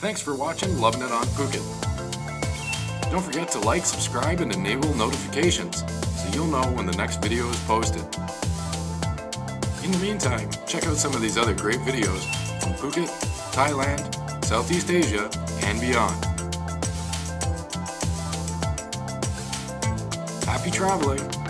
Thanks for watching Loving It on Phuket. Don't forget to like, subscribe, and enable notifications so you'll know when the next video is posted. In the meantime, check out some of these other great videos from Phuket, Thailand, Southeast Asia, and beyond. Happy traveling!